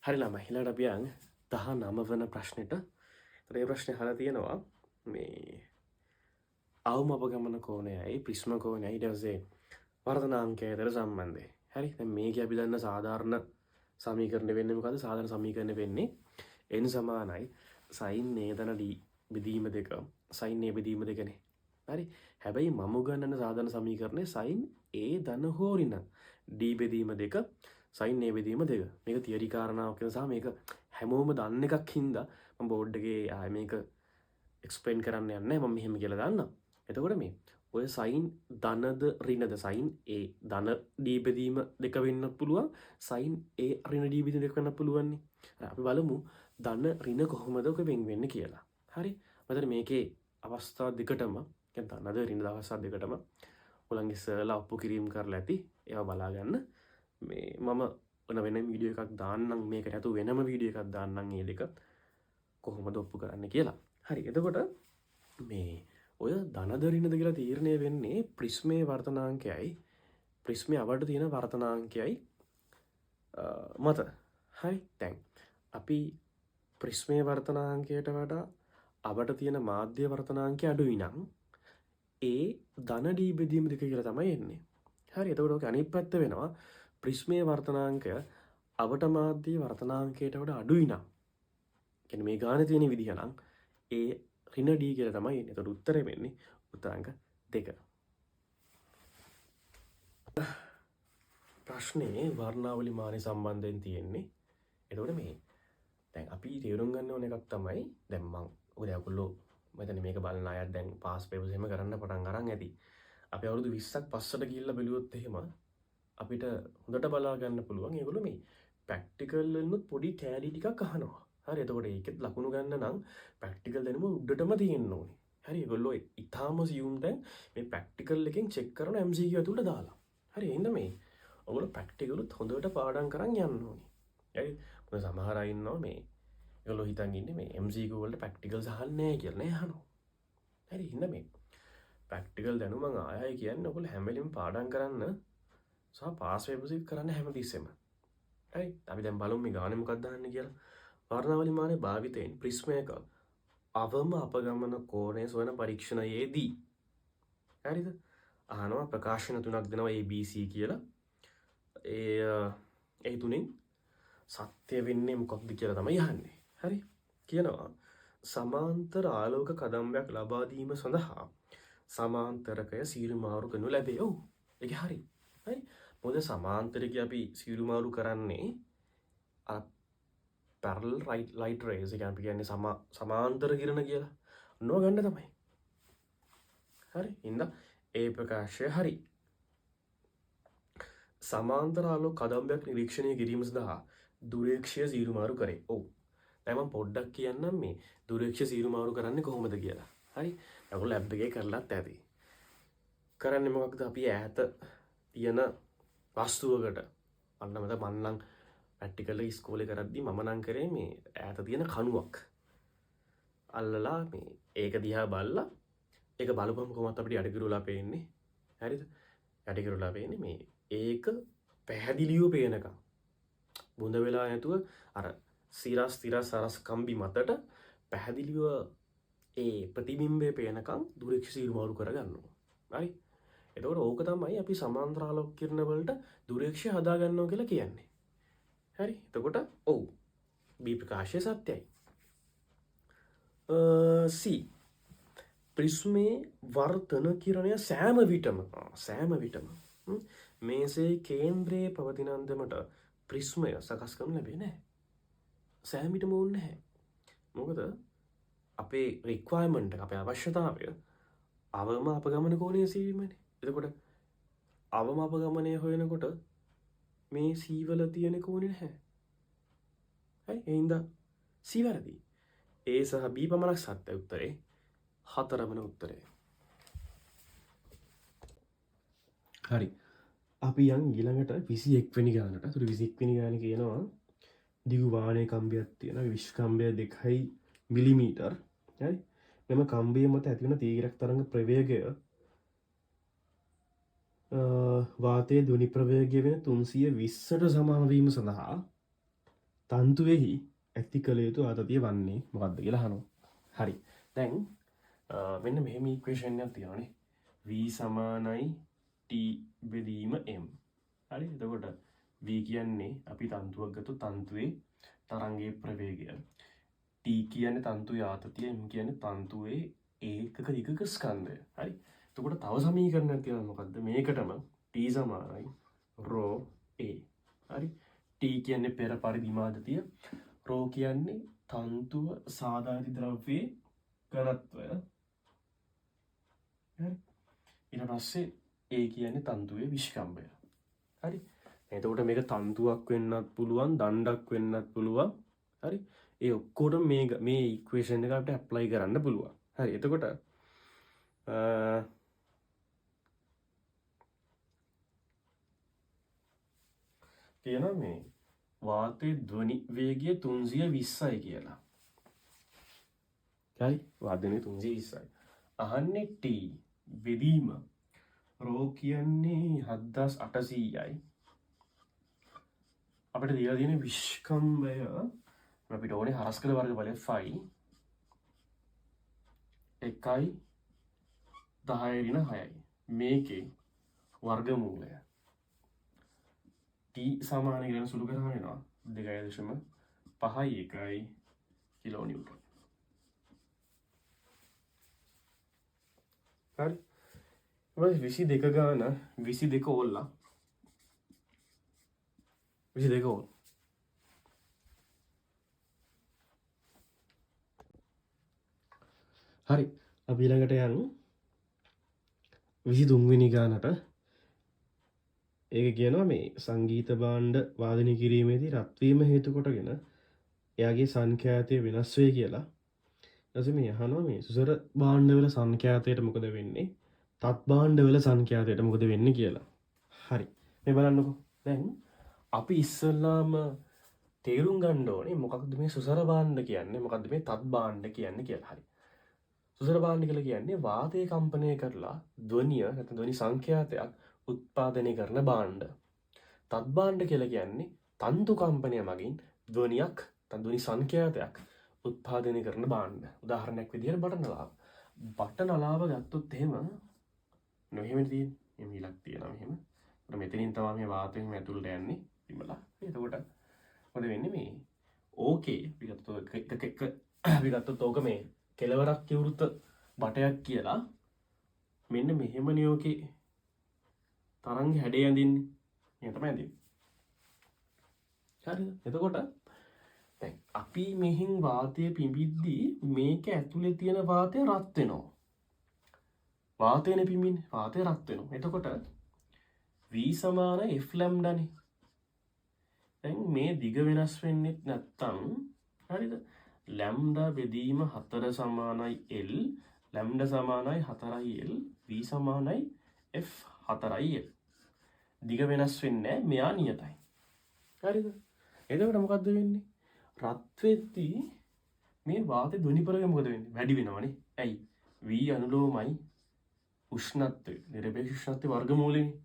හරි ළමයි ඊළඟට අපි යන් 19 වන ප්‍රශ්නෙට. ඒතර මේ ප්‍රශ්නේ අහලා තියෙනවා මේ අවම අපගමන කෝණයයි ප්‍රිස්ම කෝණයයි ඊට පස්සේ වර්ධනාංකය අතර සම්බන්ධය. හරි දැන් මේකේ අපි දන්න සාධාරණ සමීකරණය වෙන්නේ මොකද්ද? සාධාරණ සමීකරණය වෙන්නේ n සමානයි sin a ධන d බෙදීම දෙක sin a බෙදීම දෙකනේ. හරි හැබැයි මම උගන්වන සාධාරණ සමීකරණය sin a ධන හෝ ඍණ d බෙදීම දෙක sin a බෙදීම දෙක. මේක තියරි කාරණාවක් නිසා මේක හැමෝම දන්න එකක් හින්දා මම බෝඩ් එකේ ආයේ මේක එක්ස්ප්ලেইন කරන්න යන්නේ නැහැ. මම මෙහෙම කියලා දාන්නම්. එතකොට මේ ඔය sin ධනද ඍණද sin a ධන d බෙදීම දෙක වෙන්නත් පුළුවන් sin a ඍණ d බෙදීම දෙක වෙන්නත් පුළුවන් නේ. අපි බලමු ධන ඍණ කොහොමද ඔක වෙන් වෙන්නේ කියලා. හරි. මතර මේකේ අවස්ථා දෙකටම කියන්නේ ධනද ඍණද අවස්ථා දෙකටම ඔයගොල්ලන්ගේ සර්ලා ඔප්පු කිරීම කරලා ඇති. ඒවා බලා ගන්න. මේ මම වෙන වීඩියෝ එකක් දාන්නම් මේක නැතු වෙනම වීඩියෝ එකක් දාන්නම් මේ දෙක කොහොමද ඔප්පු කරන්න කියලා. හරි. එතකොට මේ ඔය ධනද ඍණද කියලා තීරණය වෙන්නේ ප්‍රිස්මේ වර්තනාංකයයි ප්‍රිස්මේ අවට තියෙන වර්තනාංකයයි මත. හරි. දැන් අපි ප්‍රිස්මේ වර්තනාංකයට වඩා අවට තියෙන මාධ්‍ය වර්තනාංකය අඩුයි නම් ඒ ධන d බෙදීම දෙක කියලා තමයි එන්නේ. හරි. එතකොට ඔක අනිත් පැත්ත වෙනවා ප්‍රිස්මේ වර්තනාංකය අවට මාධ්‍ය වර්තනාංකයට වඩා අඩුයි නම් කියන්නේ මේ ගානේ තියෙන විදිහ නම් ඒ ඍණ d කියලා තමයි එන්නේ. එතකොට උත්තරේ වෙන්නේ උත්තරාංක 2. ප්‍රශ්නේ වර්ණාවලි මානය සම්බන්ධයෙන් තියෙන්නේ. එතකොට මේ දැන් අපි තේරුම් ගන්න ඕන එකක් තමයි දැන් මම ඔය ඔයගොල්ලෝ මෙතන මේක බලන අයත් දැන් පාස් පේපර්ස් එහෙම කරන්න පටන් අරන් ඇති. අපි අවුරුදු 20ක් පස්සට ගිහිල්ලා බැලුවොත් එහෙම අපිට හොඳට බලා ගන්න පුළුවන් ඒගොල්ලෝ මේ ප්‍රැක්ටිකල් වලිනුත් පොඩි කෑලි ටිකක් අහනවා. හරි. එතකොට ඒකෙත් ලකුණු ගන්න නම් ප්‍රැක්ටිකල් දැනුම උඩටම තියෙන්න ඕනේ. හරි. ඒගොල්ලෝ ඊටාම සියුම් දැන් මේ ප්‍රැක්ටිකල් එකෙන් චෙක් කරන MCQ ඇතුළට දාලා. හරි. එහෙනම් මේ ඔයගොල්ලෝ ප්‍රැක්ටිකලුත් හොඳට පාඩම් කරන් යන්න ඕනේ. හරි. මොකද සමහර අය ඉන්නවා මේ ඒගොල්ලෝ හිතන් ඉන්නේ මේ MCQ වලට ප්‍රැක්ටිකල්ස් අහන්නේ නැහැ කියලා නේ අහනවා. හරි. එහෙනම් මේ ප්‍රැක්ටිකල් දැනුම ආයයි කියන්නේ ඔයගොල්ලෝ හැම වෙලෙම පාඩම් කරන්න සහ පාස් පේපර්ස් එක කරන්න හැමතිස්සෙම. හරි. අපි දැන් බලමු මේ ගානේ මොකක්ද දාන්නේ කියලා. වර්ණාවලි මානය භාවිතයෙන් ප්‍රිස්මයක අවම අපගමන කෝණය සොයන පරීක්ෂණයේදී හරිද? අහනවා ප්‍රකාශන තුනක් දෙනවා ABC කියලා. ඒ තුنين සත්‍ය වෙන්නේ මොකක්ද කියලා තමයි අහන්නේ. හරි. කියනවා සමාන්තර ආලෝක කදම්බයක් ලබා දීම සඳහා සමාන්තරකය සීරුමාරු කරනු ලැබේ. ඔව්. ඒක හරි. හරි. මොකද සමාන්තරකය අපි සීරුමාරු කරන්නේ parallel light rays එක අපි කියන්නේ සමාන්තර කිරණ කියලා. ඔන්නෝ ගන්න තමයි. හරි. ඉන්න ඒ ප්‍රකාශය හරි. සමාන්තර ආලෝක කදම්බයක් නිරීක්ෂණය කිරීම සඳහා දුරේක්ෂය සීරුමාරු කරේ. ඔව්. දැන් මම පොඩ්ඩක් කියන්නම් මේ දුරේක්ෂය සීරුමාරු කරන්නේ කොහොමද කියලා. හරි. ඔයගොල්ලෝ ලැබ් එකේ කරලත් ඇති. කරන්නේ මොකක්ද? අපි ඈත තියෙන වස්තුවකට අන්න මම නම් ප්‍රැක්ටිකල් ඉස්කෝලේ කරද්දි මම නම් කරේ මේ ඈත තියෙන කණුවක් අල්ලලා මේ ඒක දිහා බලලා ඒක බලපුවම කොහොමද අපිට යටිකිරුලා පේන්නේ. හරිද? යටිකිරුලා පේන්නේ මේ ඒක පැහැදිලිව පේනකම් බුඳ වෙලා නැතුව අර සිරස් සරස් කම්බි මතට පැහැදිලිව ඒ ප්‍රතිබිම්බය පේනකම් දුරේක්ෂ සීරුමාරු කරගන්නවා. හරි. එතකොට ඕක තමයි අපි සමාන්තර ආලෝක කිරණ වලට දුරේක්ෂය හදා ගන්නවා කියලා කියන්නේ. හරි. එතකොට ඔව්. B ප්‍රකාශය සත්‍යයි. C ප්‍රිස්මේ වර්තන කිරණය සෑම විටම මේසේ කේන්ද්‍රයේ පවතින අන්දමට ප්‍රිස්මය සකස් කරනු ලැබෙන්නේ නැහැ. සෑම විටම ඕනේ නැහැ. මොකද අපේ රික්වයර්මන්ට් එක අපේ අවශ්‍යතාවය අවම අපගමන කෝණය සීවීමනේ. එතකොට අවම අපගමනය හොයනකොට මේ C වල තියෙන කෝණය නැහැ. හරි. එහෙනම් C වැරදි. A සහ B පමණක් සත්‍ය උත්තරේ 4 වන උත්තරේ. හරි. අපි යන් ඊළඟට 21 වෙනි ගානට. ඒතර 21 වෙනි ගානේ කියනවා දිගු වාණයේ කම්බියක් තියෙනවා. විශ්කම්බය 2 මිලිමීටර්. හරි. මෙම කම්බිය මත ඇතිවන තීරක තරංග ප්‍රවේගය වාතයේ ධ්වනි ප්‍රවේගය වෙන 320ට සමාන වීම සඳහා තන්තුවෙහි ඇති කළ යුතු ආතතිය වන්නේ මොකක්ද කියලා අහනවා. හරි. දැන් මෙන්න මෙහෙම ඉක්වේෂන් එකක් තියෙනවානේ. v සමානයි t බෙදීම m. හරි. එතකොට v කියන්නේ අපි තන්තුවක් ගත්තොත් තන්තුවේ තරංගයේ ප්‍රවේගය. t කියන්නේ තන්තුවේ ආතතිය, m කියන්නේ තන්තුවේ ඒකක දිගක ස්කන්ධය. හරි. එතකොට තව සමීකරණයක් තියෙනවා මොකද්ද? මේකටම t සමානයි ρ a. හරි. t කියන්නේ පෙර පරිදිම ආතතිය, ρ කියන්නේ තන්තුව සාධාරිත ද්‍රව්‍යයේ ඝනත්වය. හරි. ඊට පස්සේ a කියන්නේ තන්තුවේ විස්කම්භය. හරි. එතකොට මේක තන්තුවක් වෙන්නත් පුළුවන්, දණ්ඩක් වෙන්නත් පුළුවන්. හරි. ඒ ඔක්කොටම මේ ඉක්වේෂන් එක අපිට ඇප්ලයි කරන්න පුළුවන්. හරි. එතකොට කියනවා මේ වාතයේ ධ්වනි වේගය 320යි කියලා. හරි. වාදනයේ 320යි. අහන්නේ t බෙදීම ρ කියන්නේ 7800යි. අපිට දීලා තියෙන විස්කම්භය අපිට ඕනේ හරස්කඩ වර්ගඵලය 5 1යි 10 ඍණ 6යි. මේකේ වර්ගමූලය t සමාන කියලා සුළු කරගෙන එනවා 2.51 කිලෝ නිව්ටන්. හරි. ඊට 22 ගාන 22 ඕල්ලා 22 ඕල්. හරි. අපි ඊළඟට යමු 23 වෙනි ගානට. ඒක කියනවා මේ සංගීත භාණ්ඩ වාදනය කිරීමේදී රත් වීම හේතු කොටගෙන එයාගේ සංඛ්‍යාතය වෙනස් වේ කියලා. ඊට මේ අහනවා මේ සුසර භාණ්ඩවල සංඛ්‍යාතයට මොකද වෙන්නේ? තත් භාණ්ඩවල සංඛ්‍යාතයට මොකද වෙන්නේ කියලා. හරි. මේ බලන්නකෝ. දැන් අපි ඉස්සෙල්ලාම තේරුම් ගන්න ඕනේ මොකක්ද මේ සුසර භාණ්ඩ කියන්නේ, මොකක්ද මේ තත් භාණ්ඩ කියන්නේ කියලා. හරි. සුසර භාණ්ඩ කියලා කියන්නේ වාතය කම්පනය කරලා ධ්වනිය නැත්නම් ධ්වනි සංඛ්‍යාතයක් උත්පාදනය කරන භාණ්ඩ. තත් භාණ්ඩ කියලා කියන්නේ තන්තු කම්පනය මගින් ධ්වනියක්, ධ්වනි සංඛ්‍යාතයක් උත්පාදනය කරන භාණ්ඩ. උදාහරණයක් විදිහට බටන අලාව. බටන අලාව ගත්තොත් එහෙම මෙහෙම තියෙන්නේ. මේ මිලක් තියෙනවා මෙහෙම. ඒත් මෙතනින් තමයි මේ වාතයෙන් ඇතුළට යන්නේ විමලා. එතකොට මොකද වෙන්නේ මේ ඕකේ අපි ගත්තොත් ඕක මේ කෙලවරක් විවෘත බටයක් කියලා මෙන්න මෙහෙම නියෝකේ තරංග හැඩය ඇඳින්නේ. මේ තමයි ඇඳින්නේ. හරිද? එතකොට දැන් අපි මෙහින් වාතය පිඹිද්දී මේක ඇතුලේ තියෙන වාතය රත් වෙනවා. වාතයනේ පිඹින්නේ. වාතය රත් වෙනවා. එතකොට v සමාන f ලැම්ඩානේ. දැන් මේ දිග වෙනස් වෙන්නේ නැත්තම් හරිද? ලැම්ඩා බෙදීම 4 සමානයි l, ලැම්ඩා සමානයි 4යි l, v සමානයි f 4යි l. දිග වෙනස් වෙන්නේ නැහැ, මෙයා නියතයි. හරිද? එතකොට මොකද්ද වෙන්නේ? රත් වෙද්දී මේ වාතයේ ධ්වනි ප්‍රවේගය මොකද වෙන්නේ? වැඩි වෙනවනේ. ඇයි? v අනුලෝමයි උෂ්ණත්වය, නිරපේක්ෂ උෂ්ණත්වයේ වර්ගමූලෙනේ.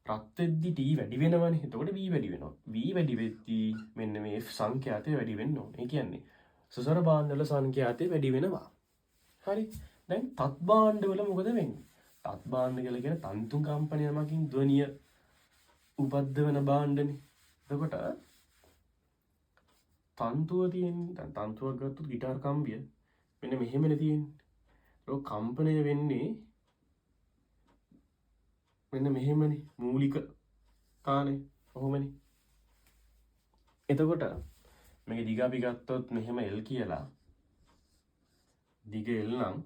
රත් වෙද්දී t වැඩි වෙනවනේ. එතකොට v වැඩි වෙනවා. v වැඩි වෙද්දී මෙන්න මේ f සංඛ්‍යාතය වැඩි වෙන්න ඕනේ. ඒ කියන්නේ සසර භාණ්ඩවල සංඛ්‍යාතය වැඩි වෙනවා. හරි. දැන් තත් භාණ්ඩවල මොකද වෙන්නේ? තත් භාණ්ඩ කියලා කියන්නේ තන්තු කම්පනය මගින් ධ්වනිය උපද්දවන භාණ්ඩනේ. එතකොට තන්තුව තියෙන්නේ, දැන් තන්තුවක් ගත්තොත් ගිටාර් කම්බිය මෙන්න මෙහෙමනේ තියෙන්නේ. ඒක කම්පණය වෙන්නේ මෙන්න මෙහෙමනේ මූලික කාලේ කොහොමනේ. එතකොට මේක දිග අපි ගත්තොත් මෙහෙම L කියලා. දිග L නම්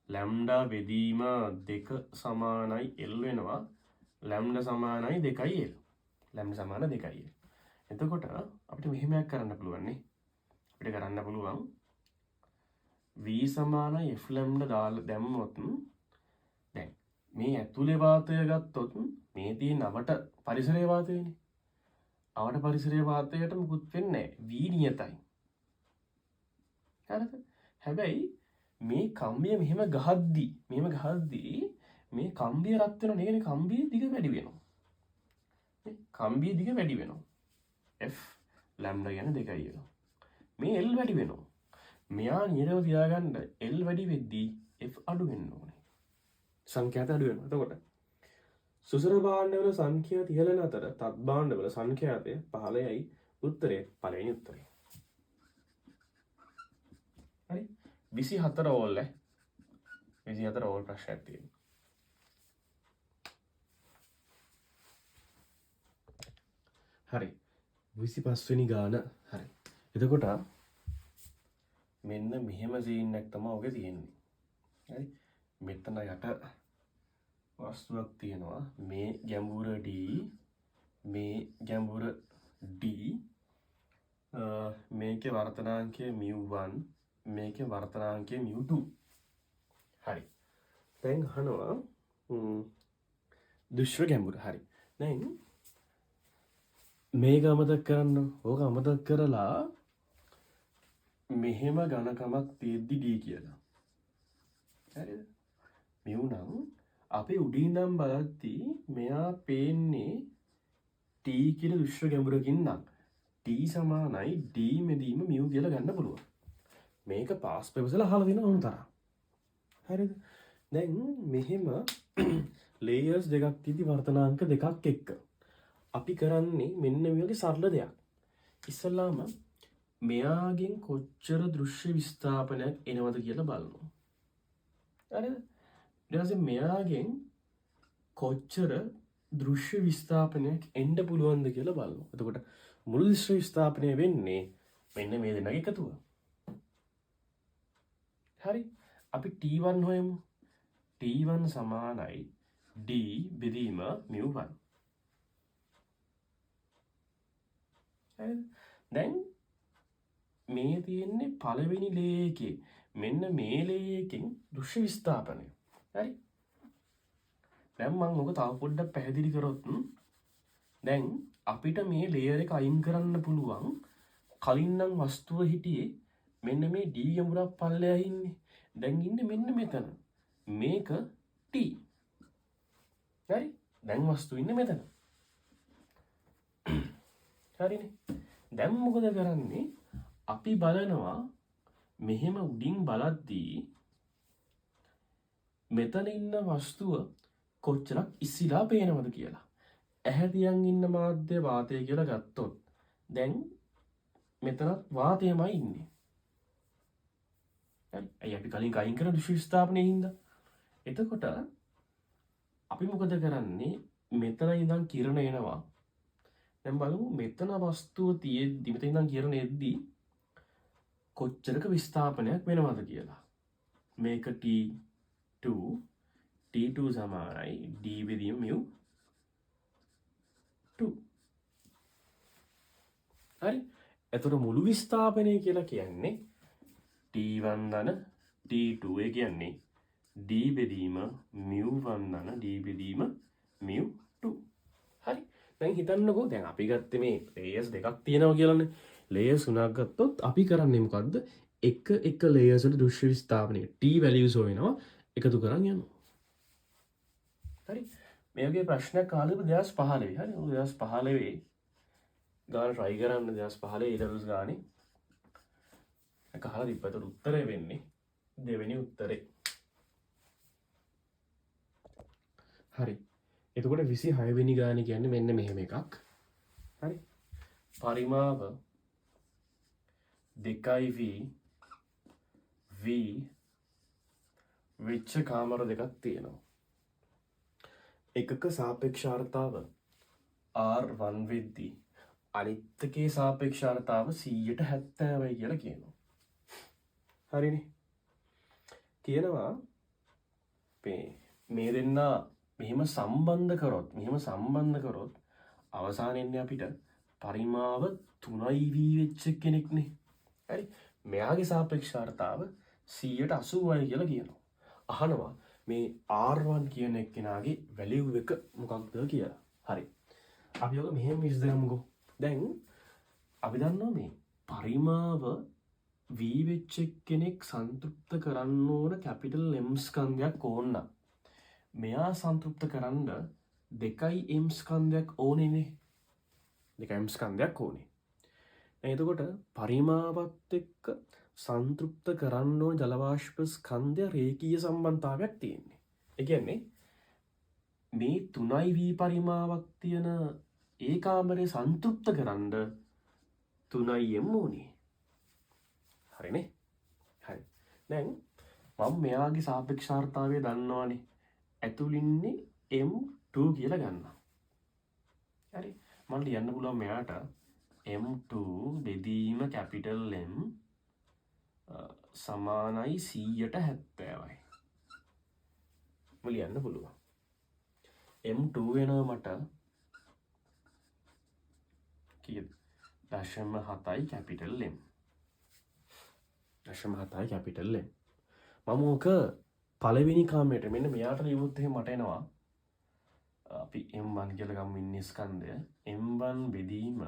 ලැම්ඩා බෙදීම 2 සමානයි L වෙනවා. ලැම්ඩා සමානයි 2යි L. ලැම්ඩා සමාන 2යි L. එතකොට අපිට මෙහෙමයක් කරන්න පුළුවන් නේ. අපිට කරන්න පුළුවන් v සමානයි f ලැම්ඩා දාලා දැම්මොත් දැන් මේ ඇතුලේ වාතය ගත්තොත් මේ තියෙන අවට පරිසරයේ වාතයනේ. අවට පරිසරයේ වාතයට මුකුත් වෙන්නේ නැහැ. v නියතයි. හරිද? හැබැයි මේ කම්බිය මෙහෙම ගහද්දී මේ කම්බිය රත් වෙනවා. නේ කම්බියේ දිග වැඩි වෙනවා. මේ කම්බියේ දිග වැඩි වෙනවා. f ලැම්ඩා කියන්නේ 2යි එක. මේ L වැඩි වෙනවා. මෙයා නිරව තියාගන්න L වැඩි වෙද්දී F අඩු වෙන්න ඕනේ. සංඛ්‍යාත අඩු වෙනවා. එතකොට සුසර භාණ්ඩවල සංඛ්‍යාත ඉහළන අතර තත් භාණ්ඩවල සංඛ්‍යාතය 15යි. උත්තරේ පළවෙනි උත්තරේ. හරි 24 ඕල් 24 ඕල් ප්‍රශ්නයක් තියෙනවා. හරි 25 වෙනි ගාන. හරි එතකොට මෙන්න මෙහෙම සීන් එකක් තමයි ඔගේ තියෙන්නේ. හරි මෙතන යට වස්තුවක් තියෙනවා. මේ ගැඹුර D, මේ ගැඹුර D, මේකේ වර්තනාංකය μ1, මේකේ වර්තනාංකය μ2. හරි දැන් අහනවා දුෂ්ව ගැඹුර. හරි දැන් මේක අමතක කරන්න. ඕක අමතක කරලා මෙහෙම ඝනකමක් තියෙද්දි D කියලා. හරිද? මෙව නම් අපි උඩින් ඉඳන් බලද්දී මෙයා පේන්නේ T කියලා දුෂ්ව ගැඹුරකින් නම් T සමානයි D මෙදීම μ කියලා ගන්න පුළුවන්. මේක පාස් පෙපර්ස් වල අහලා දෙන ඕන තරම්. හරිද? දැන් මෙහෙම ලේයර්ස් දෙකක් තියෙදි වර්තනාංක දෙකක් එක්ක අපි කරන්නේ මෙන්න මේ වගේ සරල දෙයක්. ඉස්සල්ලාම මෙයාගෙන් කොච්චර දෘශ්‍ය විස්ථාපනයක් එනවද කියලා බලනවා. හරිද? ඊට පස්සේ මෙයාගෙන් කොච්චර දෘශ්‍ය විස්ථාපනයක් එන්න පුළුවන්ද කියලා බලනවා. එතකොට මුළු දෘශ්‍ය විස්ථාපනය වෙන්නේ මෙන්න මේ දෙන්නගේ එකතුව. හරි අපි T1 හොයමු. T1 සමානයි D බෙදීම μ1. හරිද? දැන් මේ තියෙන්නේ පළවෙනි ලේ එකේ මෙන්න මේ ලේ එකෙන් දෘශ්‍ය විස්ථාපනය. හරි දැන් මම ඔක තව පොඩ්ඩක් පැහැදිලි කරොත් දැන් අපිට මේ ලේයර් එක අයින් කරන්න පුළුවන්. කලින් නම් වස්තුව හිටියේ මෙන්න මේ D ගැඹුරක් පල්ලෙහා ඉන්නේ. දැන් ඉන්නේ මෙන්න මෙතන. මේක T. හරි දැන් වස්තුව ඉන්නේ මෙතන. හරිනේ. දැන් මොකද කරන්නේ? අපි බලනවා මෙහෙම උඩින් බලද්දී මෙතන ඉන්න වස්තුව කොච්චරක් ඉස්සිලා පේනවද කියලා. ඇහැ තියන් ඉන්න මාධ්‍ය වාතය කියලා ගත්තොත් දැන් මෙතනත් වාතයමයි ඉන්නේ. හරි. අය අපි කලින් අයින් කරන දෘශ්‍ය විස්ථාපනයේ හින්දා. එතකොට අපි මොකද කරන්නේ? මෙතන ඉඳන් කිරණ එනවා. දැන් බලමු මෙතන වස්තුව තියෙද්දි මෙතන ඉඳන් කිරණ එද්දි කොච්චරක විස්ථාපනයක් වෙනවද කියලා. මේක T2 සමානයි D බෙදීම μ2. හරි එතකොට මුළු විස්ථාපනය කියලා කියන්නේ T1 ධන T2 ඒ කියන්නේ D බෙදීම μ1 ධන D බෙදීම μ2. හරි දැන් හිතන්නකෝ දැන් අපි ගත්තේ මේ ලේයර්ස් දෙකක් තියෙනවා කියලානේ. ලේයර්ස් තුනක් ගත්තොත් අපි කරන්නේ මොකද්ද? එක ලේයර්ස් වල දෘශ්‍ය විස්ථාපනය T values හොයනවා එකතු කරන් යනවා. හරි මේ වගේ ප්‍රශ්නයක් අහලා 2015 හරි 2015 ගාන try කරන්න 2015 A-levels ගානේ එක අහලා තිබ්බට උත්තරේ වෙන්නේ දෙවෙනි උත්තරේ. හරි එතකොට 26 වෙනි ගානේ කියන්නේ මෙන්න මෙහෙම එකක්. හරි පරිමාව 2V වෙච්ච කාමර දෙකක් තියෙනවා. එකක සාපේක්ෂාර්ථාව R1 වෙද්දී අනිත් එකේ සාපේක්ෂාර්ථාව 170යි කියලා කියනවා. හරිනේ. කියනවා මේ දෙන්න මෙහෙම සම්බන්ධ කරොත් අවසානයේදී අපිට පරිමාව 3V වෙච්ච කෙනෙක්නේ. හරි. මෙයාගේ සාපේක්ෂාර්ථාව 180යි කියලා කියනවා. අහනවා මේ R1 කියන එක්කෙනාගේ වැලියු එක මොකක්ද කියලා. හරි. අපි ඔක මෙහෙම විශ්දෙමුකෝ. දැන් අපි දන්නවා මේ පරිමාව V වෙච්ච කෙනෙක් සන්තුෂ්ත කරන්න ඕන කැපිටල් M ස්කන්ධයක් ඕන නම් මෙයා සන්තුෂ්ත කරන්න 2M ස්කන්ධයක් ඕනේනේ. 2M ස්කන්ධයක් ඕනේ. එතකොට පරිමාවත් එක්ක සන්තෘප්ත කරන්න ඕන ජලවාෂ්ප ස්කන්ධය රේඛීය සම්බන්ධතාවයක් තියෙන්නේ. ඒ කියන්නේ මේ 3V පරිමාවක් තියෙන ඒ කාමරය සන්තෘප්ත කරන්න 3M ඕනේ. හරිනේ? හරි. දැන් මම මෙයාගේ සාපේක්ෂාර්ථතාවය දන්නවානේ. ඇතුළින්නේ M2 කියලා ගන්නවා. හරි. මම ලියන්න පුළුවන් මෙයාට M2 බෙදීම capital M සමානයි 170යි. මම ලියන්න පුළුවන්. M2 වෙනවා මට කීයද? 0.7යි capital M. 0.7යි capital M. මම ඕක පළවෙනි කාමයට මෙන්න මෙයාට ලියුවොත් එහෙම මට එනවා අපි M1 කියලා ගමු ඉන්නේ ස්කන්ධය. M1 බෙදීම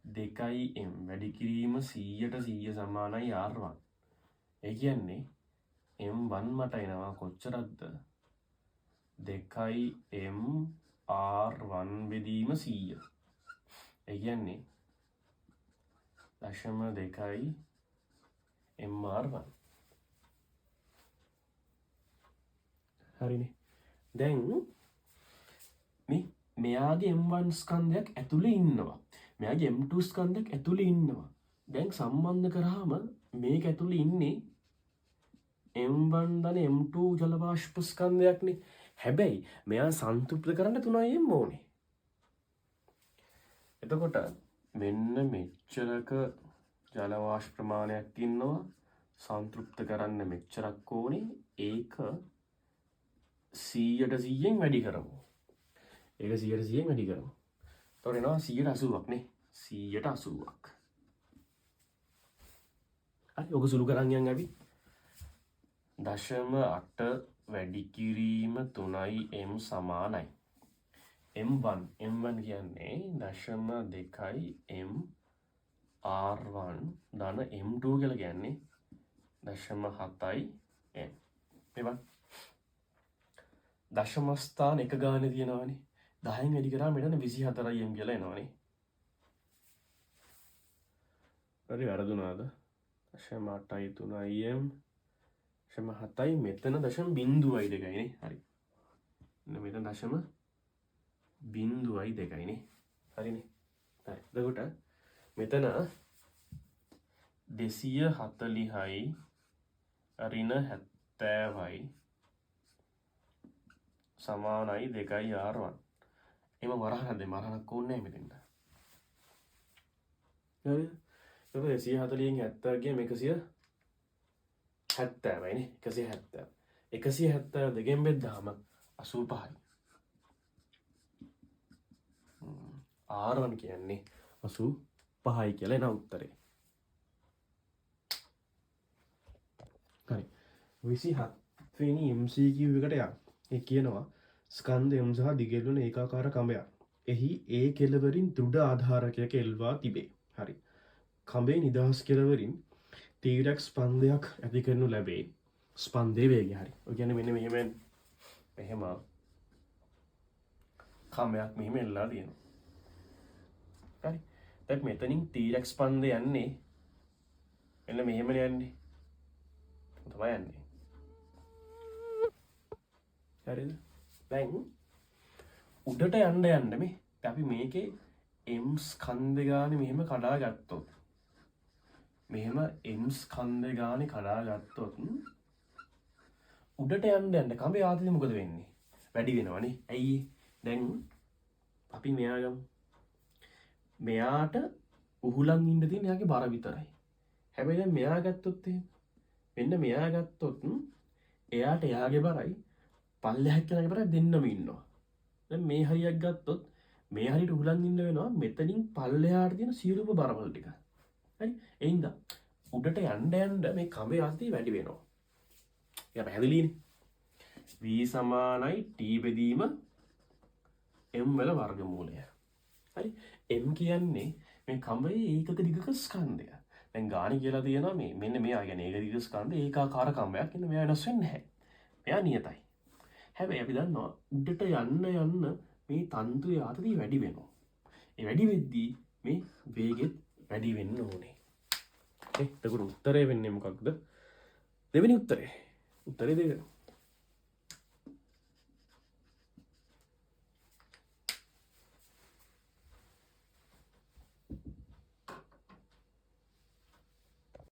2M වැඩි කිරීම 100% සමානයි R1. ඒ කියන්නේ M1 මට එනවා කොච්චරක්ද? 2M R1 බෙදීම 100. ඒ කියන්නේ 0.2 MR1. හරිනේ. දැන් මෙයාගේ M1 ස්කන්ධයක් ඇතුලේ ඉන්නවා. මෙයාගේ M2 ස්කන්ධයක් ඇතුලේ ඉන්නවා. දැන් සම්බන්ධ කරාම මේක ඇතුලේ ඉන්නේ M1 ධන M2 ජල වාෂ්ප ස්කන්ධයක්නේ. හැබැයි මෙයා සන්තුෂ්ත කරන්න 3M ඕනේ. එතකොට මෙන්න මෙච්චරක ජල වාෂ්ප ප්‍රමාණයක් ඉන්නවා. සන්තුෂ්ත කරන්න මෙච්චරක් ඕනේ. ඒක 100%ෙන් වැඩි කරමු. ඒක 100%ෙන් වැඩි කරමු. එතකොට එනවා 180ක් නේ. 180ක්. හරි ඔක සුළු කරන් යන් අපි. 0.8 වැඩි කිරීම 3M සමානයි. M1 කියන්නේ 0.2 M R1 ධන M2 කියලා කියන්නේ 0.7යි M. මේවා දශම ස්ථාන එක ගානේ තියෙනවානේ. 10න් වැඩි කරාම මෙතන 24යි M කියලා එනවානේ. හරි වැරදුනාද? 0.8යි 3යි M 0.7යි මෙතන 0.02යි නේ. හරි. මෙතන 0.02යි නේ. හරිනේ. හරි. එතකොට මෙතන 240යි ඍණ 70යි සමානයි 2යි R1. එම වරහනද මරහනක් ඕනේ නැහැ මෙතෙන්ට. හරිද? ඒක 240න් 70 ගියම 170යි නේ. 170. 170 දෙකෙන් බෙද්දාම 85යි. R1 කියන්නේ 85යි කියලා එන උත්තරේ. හරි. 27 වෙනි MCQ එකට යන්න. ඒ කියනවා ස්කන්ධ M සහ දිගැලුණු ඒකාකාර කඹයක්. එහි ඒ කෙළවරින් දෘඩ ආධාරකයක එල්වා තිබේ. හරි. කඹේ නිදහස් කෙළවරින් තීරක් ස්පන්දයක් ඇති කරනු ලැබේ. ස්පන්දයේ වේගය හරි. ඔය කියන්නේ මෙන්න මෙහෙම කඹයක් මෙහෙම එල්ලලා තියෙනවා. හරි. දැන් මෙතනින් තීරක් ස්පන්දය යන්නේ මෙන්න මෙහෙමනේ යන්නේ. තමයි යන්නේ. හරිද? දැන් උඩට යන්න මේ අපි මේකේ M ස්කන්ධ ගානේ මෙහෙම කඩා ගත්තොත් මෙහෙම M ස්කන්ධ ගානේ කඩා ගත්තොත් උඩට යන්න කඹේ ආතතිය මොකද වෙන්නේ? වැඩි වෙනවනේ. ඇයි? දැන් අපි මෙයා ගමු. මෙයාට උහුලන් ඉන්න තියෙන එයාගේ බර විතරයි. හැබැයි දැන් මෙයා ගත්තොත් මෙන්න මෙයා ගත්තොත් එයාට එයාගේ බරයි පල්ලෙහාට කෙනාගේ බරයි දෙන්නම ඉන්නවා. දැන් මේ හරියක් ගත්තොත් මේ හරියට උහුලන් ඉන්න වෙනවා මෙතනින් පල්ලෙහාට තියෙන සියලුම බරවල ටික. හරි? ඒ හින්දා උඩට යන්න මේ කඹේ ආතතිය වැඩි වෙනවා. ඒක පැහැදිලිනේ. V සමානයි T බෙදීම M වල වර්ගමූලය. හරි? M කියන්නේ මේ කඹේ ඒකක දිගක ස්කන්ධය. දැන් ගාණි කියලා තියෙනවා මෙන්න මෙයා කියන්නේ ඒක දිග ස්කන්ධය ඒකාකාර කඹයක්. ඉන්න මෙයා වෙනස් වෙන්නේ නැහැ. මෙයා නියතයි. හැබැයි අපි දන්නවා උඩට යන්න මේ තන්තුවේ ආතතිය වැඩි වෙනවා. ඒ වැඩි වෙද්දී මේ වේගෙත් වැඩි වෙන්න ඕනේ. එතකොට උත්තරේ වෙන්නේ මොකක්ද? දෙවෙනි උත්තරේ. උත්තරේ දෙක.